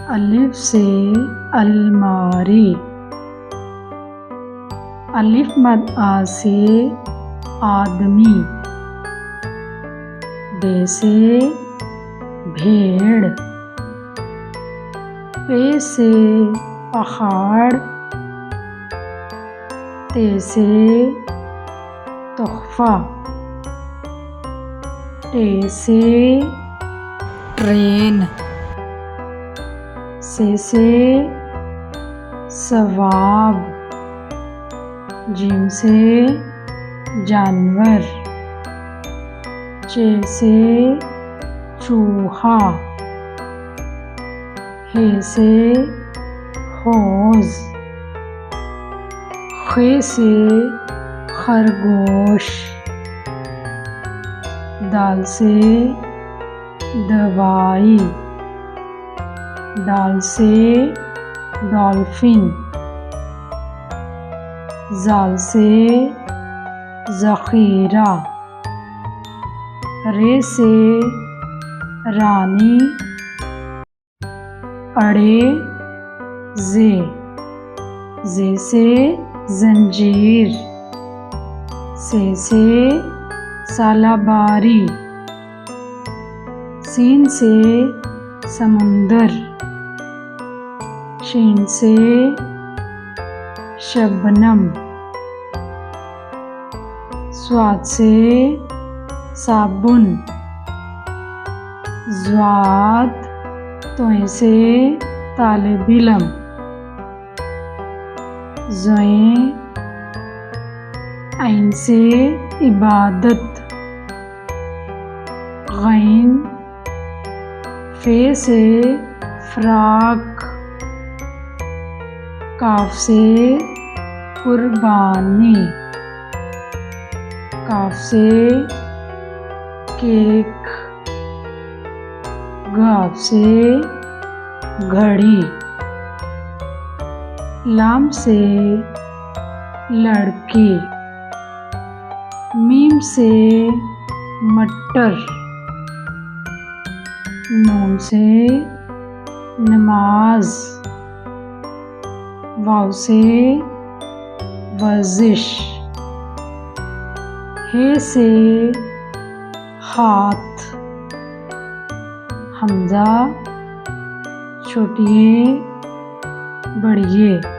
अलिफ से अलमारी। अलिफ मद आ से आदमी। बे से भेड़। पे से पहाड़। ते से तोहफा। टे से ट्रेन। से सवाब। जिम से जानवर। चे से चूहा। हे से हौज। खे से खरगोश। दाल से दवाई। दाल से डॉल्फिन। जाल से ज़ख़ीरा। रे से रानी। अड़े जे से जंजीर। से सालाबारी। सीन से समुंदर। शीन से शबनम। स्वाद से साबुन। ज़्वाद तोय से तालिब-इल्म। ज़ोए ऐन से इबादत। गैन फे से फ्राक। काफ से कुर्बानी। काफ से केक। गाफ से घड़ी। लाम से लड़की। मीम से मटर। नून से नमाज। वाव से वर्जिश। हे से हाथ। हमजा छोटिए बड़िए।